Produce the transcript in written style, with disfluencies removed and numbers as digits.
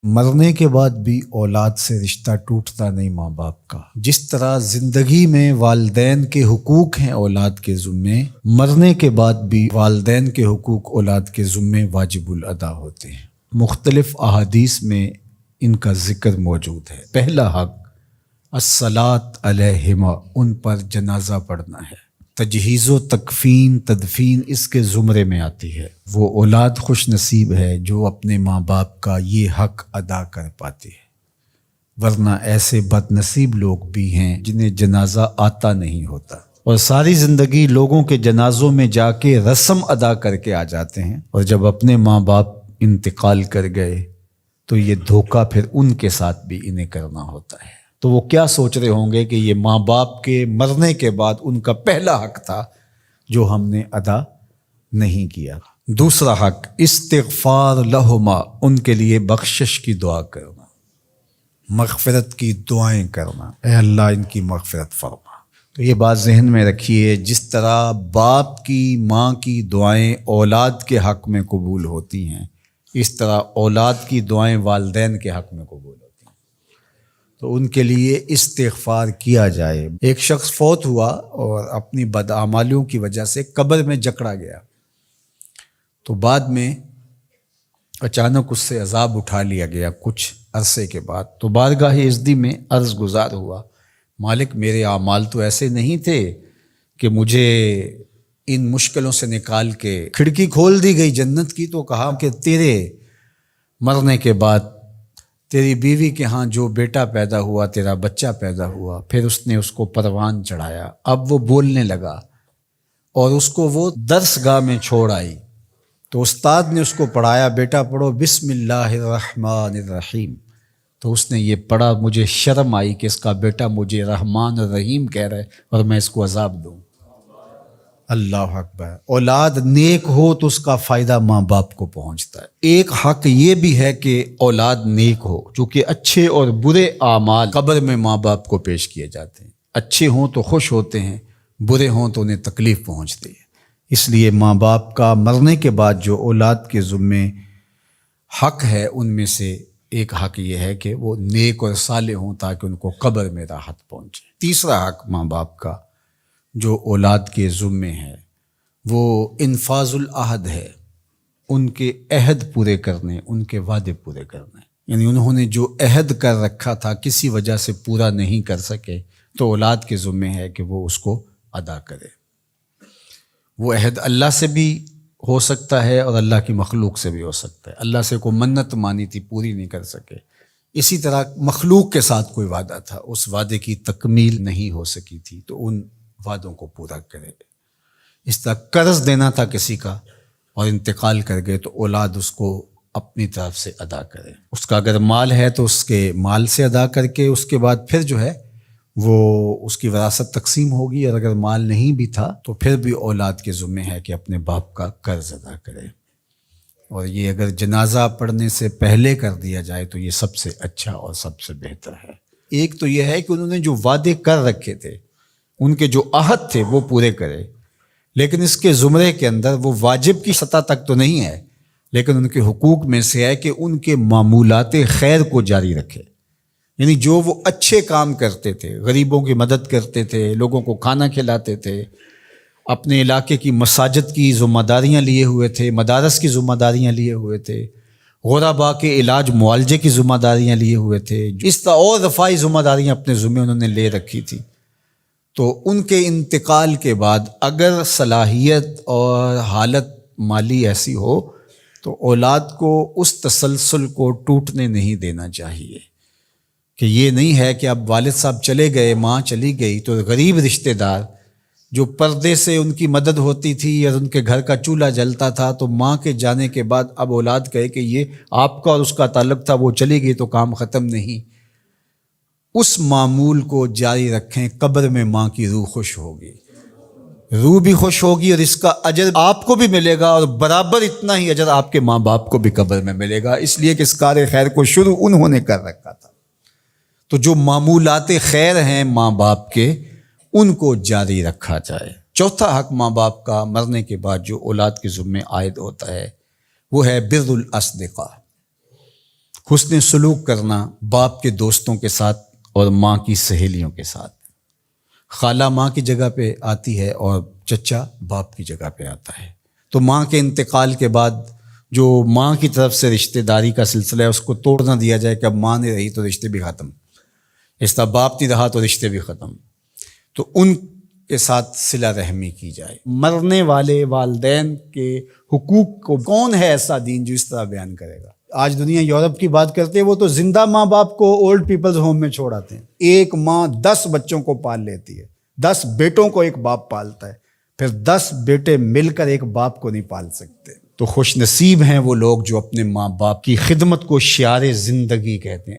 مرنے کے بعد بھی اولاد سے رشتہ ٹوٹتا نہیں ماں باپ کا۔ جس طرح زندگی میں والدین کے حقوق ہیں اولاد کے ذمے، مرنے کے بعد بھی والدین کے حقوق اولاد کے ذمے واجب الادا ہوتے ہیں۔ مختلف احادیث میں ان کا ذکر موجود ہے۔ پہلا حق الصلاۃ علیہما، ان پر جنازہ پڑھنا ہے۔ تجہیز و تکفین تدفین اس کے زمرے میں آتی ہے۔ وہ اولاد خوش نصیب ہے جو اپنے ماں باپ کا یہ حق ادا کر پاتی ہے، ورنہ ایسے بد نصیب لوگ بھی ہیں جنہیں جنازہ آتا نہیں ہوتا اور ساری زندگی لوگوں کے جنازوں میں جا کے رسم ادا کر کے آ جاتے ہیں، اور جب اپنے ماں باپ انتقال کر گئے تو یہ دھوکہ پھر ان کے ساتھ بھی انہیں کرنا ہوتا ہے۔ تو وہ کیا سوچ رہے ہوں گے کہ یہ ماں باپ کے مرنے کے بعد ان کا پہلا حق تھا جو ہم نے ادا نہیں کیا۔ دوسرا حق استغفار لہما، ان کے لیے بخشش کی دعا کرنا، مغفرت کی دعائیں کرنا، اے اللہ ان کی مغفرت فرما۔ تو یہ بات ذہن میں رکھیے، جس طرح باپ کی ماں کی دعائیں اولاد کے حق میں قبول ہوتی ہیں، اس طرح اولاد کی دعائیں والدین کے حق میں قبول ہوتی ہیں۔ تو ان کے لیے استغفار کیا جائے۔ ایک شخص فوت ہوا اور اپنی بدعمالیوں کی وجہ سے قبر میں جکڑا گیا، تو بعد میں اچانک اس سے عذاب اٹھا لیا گیا کچھ عرصے کے بعد۔ تو بارگاہ عزدی میں عرض گزار ہوا، مالک میرے اعمال تو ایسے نہیں تھے کہ مجھے ان مشکلوں سے نکال کے کھڑکی کھول دی گئی جنت کی، تو کہا کہ تیرے مرنے کے بعد تیری بیوی کے ہاں جو بیٹا پیدا ہوا، تیرا بچہ پیدا ہوا، پھر اس نے اس کو پروان چڑھایا، اب وہ بولنے لگا اور اس کو وہ درس گاہ میں چھوڑ آئی، تو استاد نے اس کو پڑھایا، بیٹا پڑھو بسم اللہ الرحمن الرحیم، تو اس نے یہ پڑھا۔ مجھے شرم آئی کہ اس کا بیٹا مجھے رحمان الرحیم کہہ رہا ہے اور میں اس کو عذاب دوں۔ اللہ اکبر۔ اولاد نیک ہو تو اس کا فائدہ ماں باپ کو پہنچتا ہے۔ ایک حق یہ بھی ہے کہ اولاد نیک ہو، چونکہ اچھے اور برے اعمال قبر میں ماں باپ کو پیش کیے جاتے ہیں۔ اچھے ہوں تو خوش ہوتے ہیں، برے ہوں تو انہیں تکلیف پہنچتی ہے۔ اس لیے ماں باپ کا مرنے کے بعد جو اولاد کے ذمے حق ہے، ان میں سے ایک حق یہ ہے کہ وہ نیک اور صالح ہوں تاکہ ان کو قبر میں راحت پہنچے۔ تیسرا حق ماں باپ کا جو اولاد کے ذمے ہے وہ انفاذ العہد ہے، ان کے عہد پورے کرنے، ان کے وعدے پورے کرنے۔ یعنی انہوں نے جو عہد کر رکھا تھا کسی وجہ سے پورا نہیں کر سکے، تو اولاد کے ذمے ہے کہ وہ اس کو ادا کرے۔ وہ عہد اللہ سے بھی ہو سکتا ہے اور اللہ کی مخلوق سے بھی ہو سکتا ہے۔ اللہ سے کوئی منت مانی تھی، پوری نہیں کر سکے، اسی طرح مخلوق کے ساتھ کوئی وعدہ تھا، اس وعدے کی تکمیل نہیں ہو سکی تھی، تو ان وعدوں کو پورا کرے۔ اس طرح قرض دینا تھا کسی کا اور انتقال کر گئے، تو اولاد اس کو اپنی طرف سے ادا کرے۔ اس کا اگر مال ہے تو اس کے مال سے ادا کر کے اس کے بعد پھر جو ہے وہ اس کی وراثت تقسیم ہوگی، اور اگر مال نہیں بھی تھا تو پھر بھی اولاد کے ذمہ ہے کہ اپنے باپ کا قرض ادا کرے۔ اور یہ اگر جنازہ پڑھنے سے پہلے کر دیا جائے تو یہ سب سے اچھا اور سب سے بہتر ہے۔ ایک تو یہ ہے کہ انہوں نے جو وعدے کر رکھے تھے، ان کے جو عہد تھے وہ پورے کرے، لیکن اس کے زمرے کے اندر وہ واجب کی سطح تک تو نہیں ہے، لیکن ان کے حقوق میں سے ہے کہ ان کے معمولات خیر کو جاری رکھے۔ یعنی جو وہ اچھے کام کرتے تھے، غریبوں کی مدد کرتے تھے، لوگوں کو کھانا کھلاتے تھے، اپنے علاقے کی مساجد کی ذمہ داریاں لیے ہوئے تھے، مدارس کی ذمہ داریاں لیے ہوئے تھے، غرباء کے علاج معالجے کی ذمہ داریاں لیے ہوئے تھے، اس طرح اور رفاعی ذمہ داریاں اپنے ذمہ انہوں نے لے رکھی تھی، تو ان کے انتقال کے بعد اگر صلاحیت اور حالت مالی ایسی ہو تو اولاد کو اس تسلسل کو ٹوٹنے نہیں دینا چاہیے، کہ یہ نہیں ہے کہ اب والد صاحب چلے گئے، ماں چلی گئی، تو غریب رشتہ دار جو پردے سے ان کی مدد ہوتی تھی اور ان کے گھر کا چولہا جلتا تھا، تو ماں کے جانے کے بعد اب اولاد کہے کہ یہ آپ کا اور اس کا تعلق تھا، وہ چلی گئی تو کام ختم نہیں۔ اس معمول کو جاری رکھیں، قبر میں ماں کی روح خوش ہوگی، روح بھی خوش ہوگی، اور اس کا اجر آپ کو بھی ملے گا، اور برابر اتنا ہی اجر آپ کے ماں باپ کو بھی قبر میں ملے گا، اس لیے کہ اس کار خیر کو شروع انہوں نے کر رکھا تھا۔ تو جو معمولات خیر ہیں ماں باپ کے، ان کو جاری رکھا جائے۔ چوتھا حق ماں باپ کا مرنے کے بعد جو اولاد کے ذمے عائد ہوتا ہے وہ ہے بر الاصدقاء، حسن سلوک کرنا باپ کے دوستوں کے ساتھ اور ماں کی سہیلیوں کے ساتھ. خالہ ماں کی جگہ پہ آتی ہے اور چچا باپ کی جگہ پہ آتا ہے. تو ماں کے انتقال کے بعد جو ماں کی طرف سے رشتہ داری کا سلسلہ ہے اس کو توڑ نہ دیا جائے کہ اب ماں نہیں رہی تو رشتے بھی ختم، اس طرح باپ نہیں رہا تو رشتے بھی ختم. تو ان کے ساتھ صلہ رحمی کی جائے. مرنے والے والدین کے حقوق کو کون ہے ایسا دین جو اس طرح بیان کرے گا؟ آج دنیا یورپ کی بات کرتے ہیں، وہ تو زندہ ماں باپ کو اولڈ پیپلز ہوم میں چھوڑ آتے ہیں. ایک ماں 10 بچوں کو پال لیتی ہے، 10 بیٹوں کو ایک باپ پالتا ہے، پھر 10 بیٹے مل کر ایک باپ کو نہیں پال سکتے. تو خوش نصیب ہیں وہ لوگ جو اپنے ماں باپ کی خدمت کو شعار زندگی کہتے ہیں.